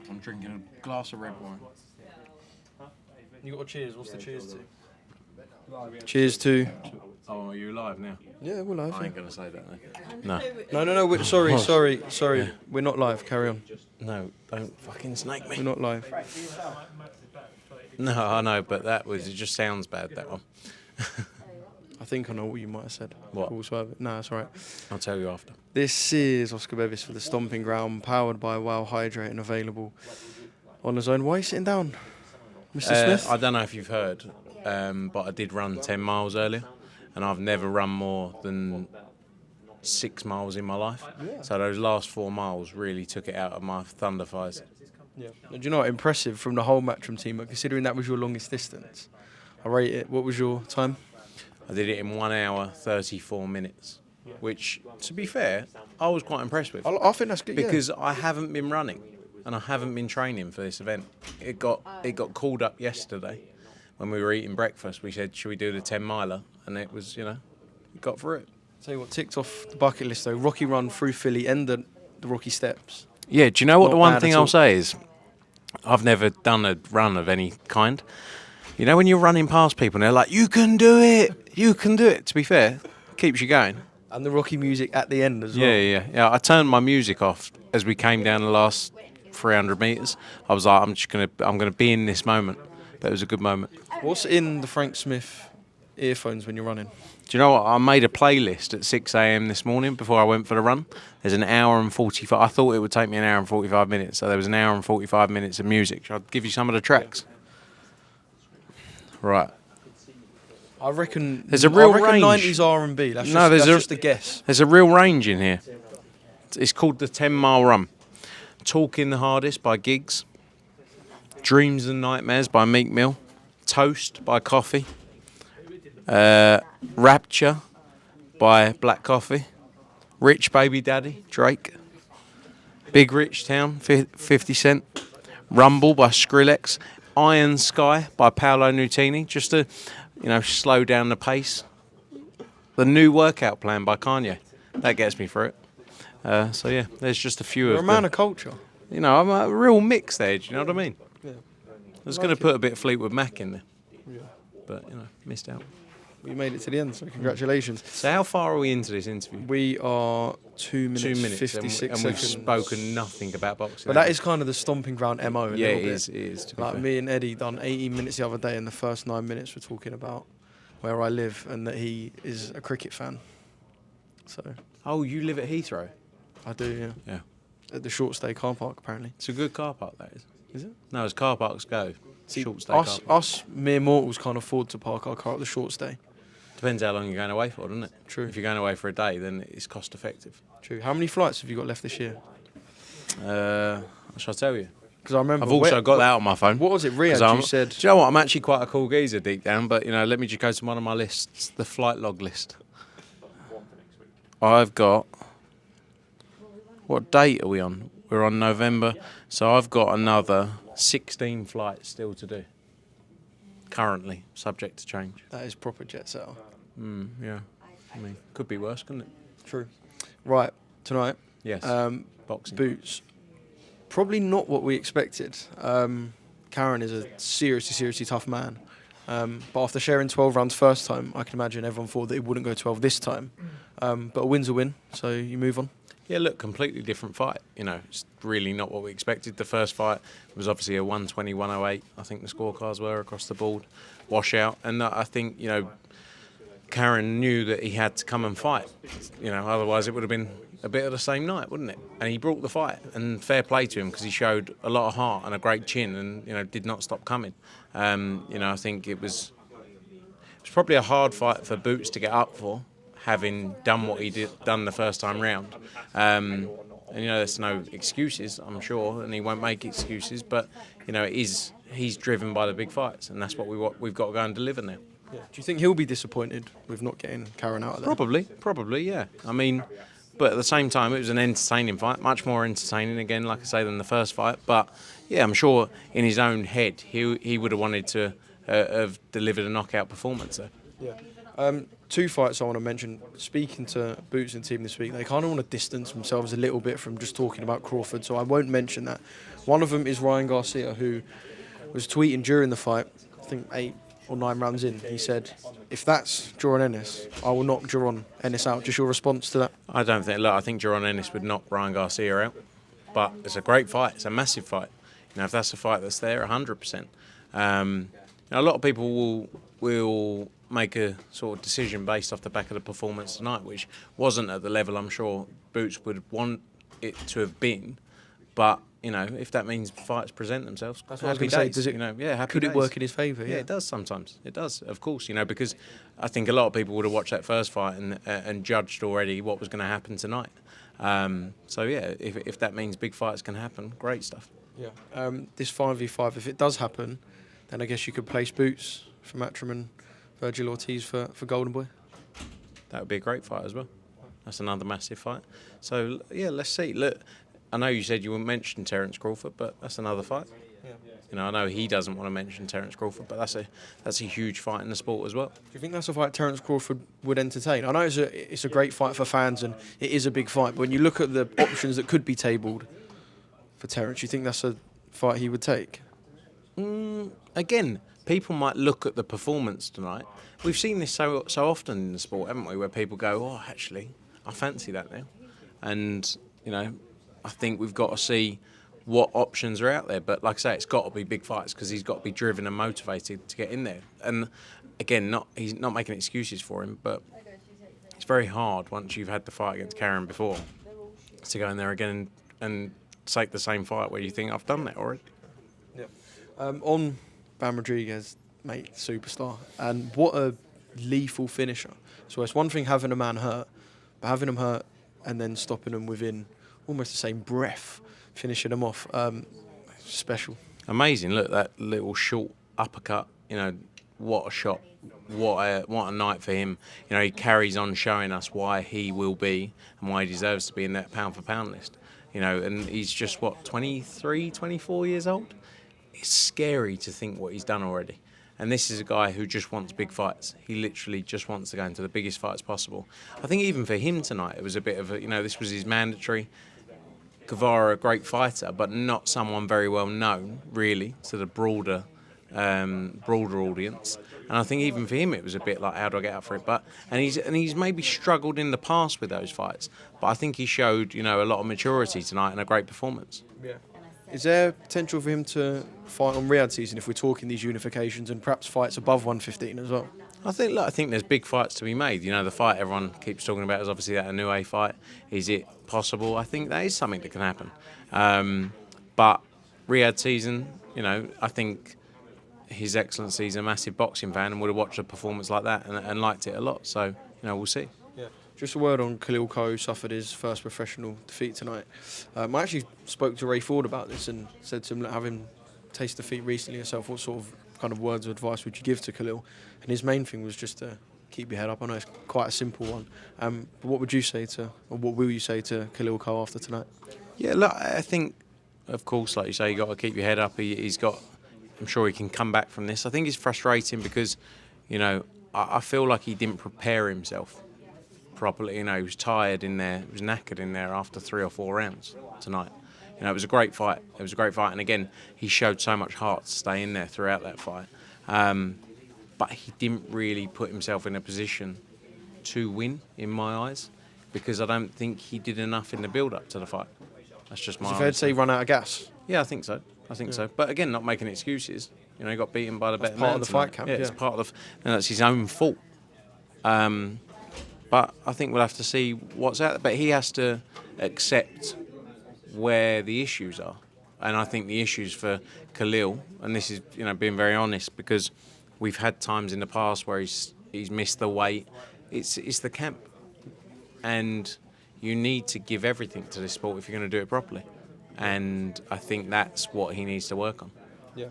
I'm drinking a glass of red wine. You got a cheers? What's the cheers to? Cheers to... Oh, are you live now? Yeah, we're live. I ain't going to say that, no. No. Sorry. Yeah. We're not live. Carry on. No, don't fucking snake me. We're not live. No, I know, but it just sounds bad, that one. I think I know what you might have said. What? No, it's all right. I'll tell you after. This is Oscar Bevis for the Stomping Ground, powered by Wow Hydrate and available on DAZN. Why are you sitting down, Mr. Smith? I don't know if you've heard, but I did run 10 miles earlier, and I've never run more than 6 miles in my life. Yeah. So those last 4 miles really took it out of my thunder thighs. Yeah. And do you know what? Impressive from the whole Matchroom team, but considering that was your longest distance. I rate it. What was your time? I did it in 1 hour, 34 minutes, which, to be fair, I was quite impressed with. I think that's good, because I haven't been running and I haven't been training for this event. It got called up yesterday when we were eating breakfast. We said, should we do the 10 miler? And it was, it got through it. Tell you what, ticked off the bucket list though. Rocky run through Philly and the Rocky Steps. Yeah, do you know what Not the one bad thing at I'll all. say is I've never done a run of any kind. You know when you're running past people and they're like, you can do it, you can do it. To be fair, it keeps you going. And the Rocky music at the end as well. Yeah. I turned my music off as we came down the last 300 metres. I was like, I'm gonna be in this moment. But it was a good moment. What's in the Frank Smith earphones when you're running? Do you know what? I made a playlist at 6 a.m. this morning before I went for the run. There's an hour and 45. I thought it would take me an hour and 45 minutes. So there was an hour and 45 minutes of music. Shall I give you some of the tracks? Right. I reckon There's a real range. 90s R&B. That's just a guess. There's a real range in here. It's called the 10 Mile Run. Talking the Hardest by Giggs. Dreams and Nightmares by Meek Mill. Toast by Coffee. Rapture by Black Coffee. Rich Baby Daddy, Drake. Big Rich Town, 50 Cent. Rumble by Skrillex. Iron Sky by Paolo Nutini, just to, slow down the pace. The New Workout Plan by Kanye. That gets me through it. So yeah, there's just a few You're of a man them. of culture. I'm a real mix there, do you know what I mean? Yeah. I was going to put a bit of Fleetwood Mac in there. Yeah. But, missed out. We made it to the end, so congratulations. So how far are we into this interview? We are 2 minutes, 56 and we've seconds. spoken nothing about boxing. But that is kind of the Stomping Ground MO. Yeah, it is, to be like fair. me and Eddie done 18 minutes the other day, and the first 9 minutes we're talking about where I live and that he is a cricket fan. So. Oh, you live at Heathrow? I do, yeah. Yeah. At the short stay car park, apparently. It's a good car park, that is. Is it? No, as car parks go. See, Short stay car park. us mere mortals can't afford to park our car at the short stay. Depends how long you're going away for, doesn't it? True. If you're going away for a day, then it's cost effective. True. How many flights have you got left this year? Shall I tell you? Because I remember. I've also got that on my phone. What was it, Riyadh? You said. Do you know what? I'm actually quite a cool geezer deep down, but let me just go to one of my lists, the flight log list. I've got. What date are we on? We're on November, so I've got another 16 flights still to do. Currently, subject to change. That is proper jet setter. Yeah. I mean, could be worse, couldn't it? True. Right, tonight. Yes. Boxing. Boots. Probably not what we expected. Karen is a seriously tough man. But after sharing 12 rounds first time, I can imagine everyone thought that it wouldn't go 12 this time. But a win's a win, so you move on. Yeah, look, completely different fight. It's really not what we expected. The first fight was obviously a 120, 108. I think the scorecards were across the board. Washout. And I think, Karen knew that he had to come and fight. Otherwise it would have been a bit of the same night, wouldn't it? And he brought the fight. And fair play to him because he showed a lot of heart and a great chin and, did not stop coming. I think it was probably a hard fight for Boots to get up for, having done what he done the first time round. And there's no excuses, I'm sure, and he won't make excuses, but he's driven by the big fights, and that's what we've got to go and deliver now. Yeah. Do you think he'll be disappointed with not getting Karen out of there? Probably, yeah. I mean, but at the same time, it was an entertaining fight, much more entertaining, again, like I say, than the first fight. But yeah, I'm sure in his own head, he would have wanted to have delivered a knockout performance there. Yeah. two fights I want to mention. Speaking to Boots and team this week, they kind of want to distance themselves a little bit from just talking about Crawford, so I won't mention that. One of them is Ryan Garcia, who was tweeting during the fight, I think 8 or 9 rounds in. He said, if that's Jaron Ennis, I will knock Jaron Ennis out. Just your response to that? I don't think. Look, I think Jaron Ennis would knock Ryan Garcia out, but it's a great fight. It's a massive fight. You know, if that's a fight that's there, 100%. A lot of people will make a sort of decision based off the back of the performance tonight, which wasn't at the level I'm sure Boots would want it to have been. But you know, if that means fights present themselves, that's what I was going to say. Does it? Could it work in his favour? Yeah, it does sometimes. It does, of course. You know, because I think a lot of people would have watched that first fight and judged already what was going to happen tonight. So yeah, if that means big fights can happen, great stuff. Yeah. This 5v5, if it does happen, then I guess you could place Boots for Matchroom and Virgil Ortiz for Golden Boy. That would be a great fight as well. That's another massive fight. So yeah, let's see. Look, I know you said you wouldn't mention Terence Crawford, but that's another fight. Yeah. You know, I know he doesn't want to mention Terence Crawford, but that's a huge fight in the sport as well. Do you think that's a fight Terence Crawford would entertain? I know it's a great fight for fans and it is a big fight, but when you look at the options that could be tabled for Terence, you think that's a fight he would take? Again, people might look at the performance tonight. We've seen this so often in the sport, haven't we, where people go, oh, actually, I fancy that now. And, you know, I think we've got to see what options are out there. But like I say, it's got to be big fights because he's got to be driven and motivated to get in there. And, again, he's not making excuses for him, but it's very hard once you've had the fight against Karen before to go in there again and take the same fight where you think, I've done that already. Yeah. On Bam Rodriguez, mate, superstar. And what a lethal finisher. So it's one thing having a man hurt, but having him hurt and then stopping him within almost the same breath, finishing him off, special. Amazing. Look, that little short uppercut, you know, what a shot. What a night for him. You know, he carries on showing us why he will be and why he deserves to be in that pound-for-pound list. You know, and he's just, 23, 24 years old? It's scary to think what he's done already. And this is a guy who just wants big fights. He literally just wants to go into the biggest fights possible. I think even for him tonight, it was a bit of a, you know, this was his mandatory. Guevara, a great fighter, but not someone very well known, really, to the broader audience. And I think even for him, it was a bit like, how do I get up for it? And he's maybe struggled in the past with those fights. But I think he showed, you know, a lot of maturity tonight and a great performance. Yeah. Is there potential for him to fight on Riyadh season if we're talking these unifications and perhaps fights above 115 as well? I think there's big fights to be made. You know, the fight everyone keeps talking about is obviously that Inoue fight. Is it possible? I think that is something that can happen. But Riyadh season, you know, I think His Excellency is a massive boxing fan and would have watched a performance like that and liked it a lot. So, you know, we'll see. Yeah. Just a word on Khalil Coe, who suffered his first professional defeat tonight. I actually spoke to Ray Ford about this and said to him, have him taste defeat recently yourself. What sort of kind of words of advice would you give to Khalil? And his main thing was just to keep your head up. I know it's quite a simple one. But what would you say to, or what will you say to Khalil Coe after tonight? Yeah, look, I think, of course, like you say, you've got to keep your head up. He's got, I'm sure he can come back from this. I think it's frustrating because, you know, I feel like he didn't prepare himself properly. You know, he was tired in there, he was knackered in there after 3 or 4 rounds tonight. You know, it was a great fight. It was a great fight. And again, he showed so much heart to stay in there throughout that fight. But he didn't really put himself in a position to win, in my eyes, because I don't think he did enough in the build-up to the fight. That's just my. Is it fair to say he run out of gas? Yeah, I think so. So. But again, not making excuses. You know, he got beaten by the better man. Part of the fight camp. Yeah, it's part of. And that's his own fault. But I think we'll have to see what's out there. But he has to accept where the issues are. And I think the issues for Khalil, and this is, you know, being very honest, because we've had times in the past where he's missed the weight. It's the camp. And you need to give everything to this sport if you're going to do it properly. And I think that's what he needs to work on. Yeah.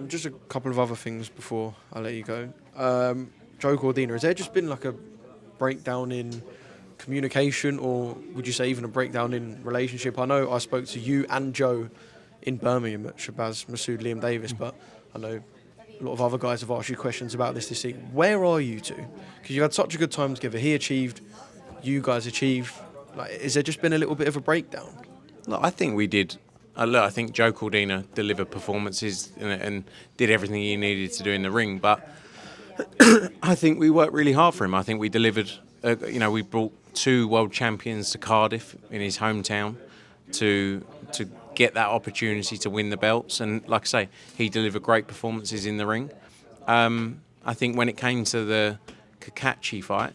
Just a couple of other things before I let you go. Joe Cordina, has there just been like a breakdown in communication, or would you say even a breakdown in relationship? I know I spoke to you and Joe in Birmingham at Shabazz Masood Liam Davis, but I know a lot of other guys have asked you questions about this season. Where are you two? Because you had such a good time together. He achieved, you guys achieved. Like, has there just been a little bit of a breakdown? Look, I think we did. Look, I think Joe Cordina delivered performances and did everything he needed to do in the ring. But I think we worked really hard for him. I think we delivered. We brought 2 world champions to Cardiff in his hometown to get that opportunity to win the belts. And like I say, he delivered great performances in the ring. I think when it came to the Kakachi fight,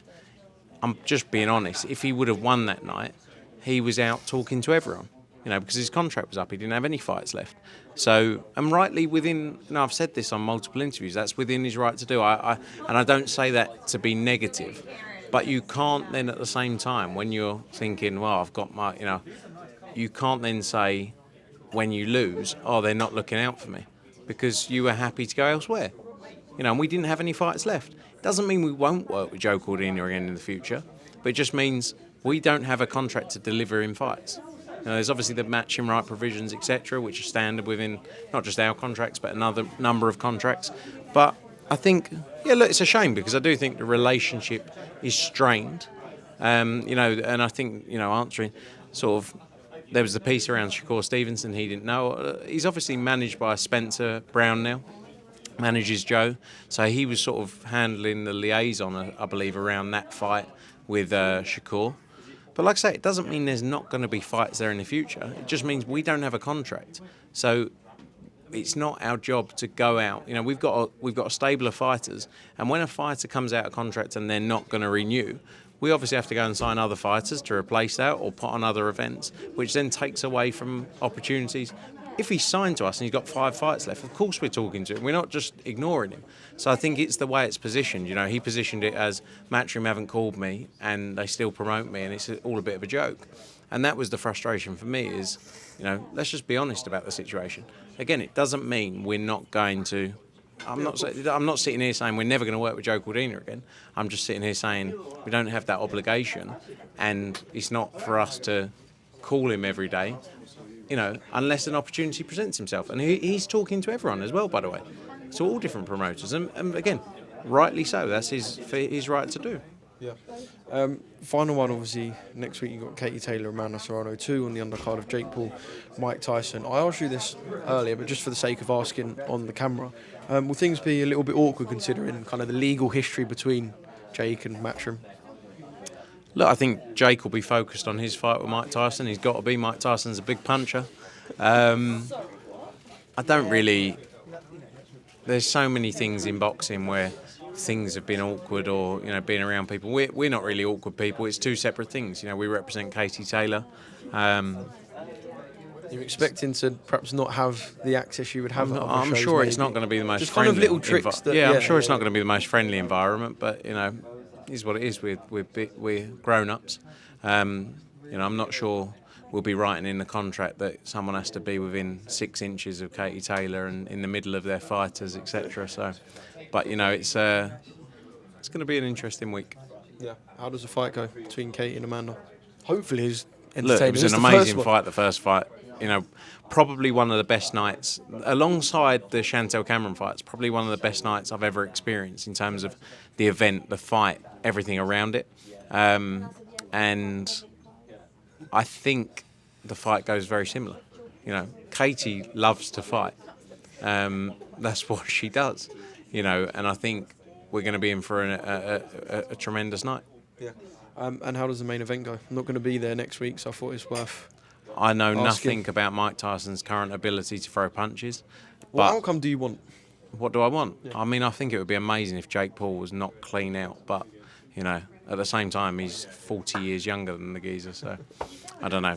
I'm just being honest. If he would have won that night, he was out talking to everyone. Because his contract was up, he didn't have any fights left. So, and rightly within, I've said this on multiple interviews, that's within his right to do. And I don't say that to be negative, but you can't then at the same time, when you're thinking, well, I've got my, you can't then say when you lose, oh, they're not looking out for me, because you were happy to go elsewhere. And we didn't have any fights left. It doesn't mean we won't work with Joe Cordina again in the future, but it just means we don't have a contract to deliver in fights. There's obviously the matching right provisions, etc., which are standard within not just our contracts, but another number of contracts. But I think, look, it's a shame, because I do think the relationship is strained. And I think, answering sort of, there was the piece around Shakur Stevenson, he didn't know. He's obviously managed by Spencer Brown now, manages Joe. So he was sort of handling the liaison, I believe, around that fight with Shakur. But like I say, it doesn't mean there's not going to be fights there in the future. It just means we don't have a contract. So it's not our job to go out. We've got a stable of fighters, and when a fighter comes out of contract and they're not going to renew, we obviously have to go and sign other fighters to replace that or put on other events, which then takes away from opportunities. If he's signed to us and he's got 5 fights left, of course we're talking to him. We're not just ignoring him. So I think it's the way it's positioned. He positioned it as Matchroom haven't called me and they still promote me, and it's all a bit of a joke. And that was the frustration for me is, let's just be honest about the situation. Again, it doesn't mean we're not going to... I'm not sitting here saying we're never going to work with Joe Cordina again. I'm just sitting here saying we don't have that obligation, and it's not for us to call him every day, unless an opportunity presents himself. And he's talking to everyone as well, by the way. So all different promoters. And again, rightly so. That's his right to do. Yeah. Final one, obviously, next week you've got Katie Taylor and Amanda Serrano 2 on the undercard of Jake Paul, Mike Tyson. I asked you this earlier, but just for the sake of asking on the camera, will things be a little bit awkward considering kind of the legal history between Jake and Matchroom? Look, I think Jake will be focused on his fight with Mike Tyson. He's got to be. Mike Tyson's a big puncher. I don't really... There's so many things in boxing where things have been awkward or, being around people. We're not really awkward people. It's 2 separate things. We represent Katie Taylor. You're expecting to perhaps not have the access you would have at other I'm shows, sure maybe. it's not going to be the most just friendly... kind of little tricks that... I'm sure it's not going to be the most friendly environment, but, it is what it is. We're grown-ups. I'm not sure we'll be writing in the contract that someone has to be within 6 inches of Katie Taylor and in the middle of their fighters, etc. So, but it's going to be an interesting week. Yeah. How does the fight go between Katie and Amanda? Hopefully, it's entertaining. Look, it was an amazing fight. The first fight, probably one of the best nights alongside the Chantel Cameron fights. Probably one of the best nights I've ever experienced in terms of the event, the fight, everything around it, and I think the fight goes very similar. Katie loves to fight. That's what she does. And I think we're going to be in for a tremendous night. Yeah. And how does the main event go? I'm not going to be there next week, so I thought it's worth... I know asking. nothing about Mike Tyson's current ability to throw punches. What outcome do you want? What do I want? Yeah. I think it would be amazing if Jake Paul was knocked clean out, but, at the same time, he's 40 years younger than the geezer, so I don't know.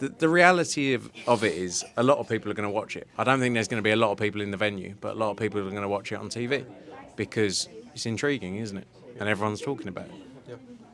The reality of it is a lot of people are going to watch it. I don't think there's going to be a lot of people in the venue, but a lot of people are going to watch it on TV because it's intriguing, isn't it? And everyone's talking about it.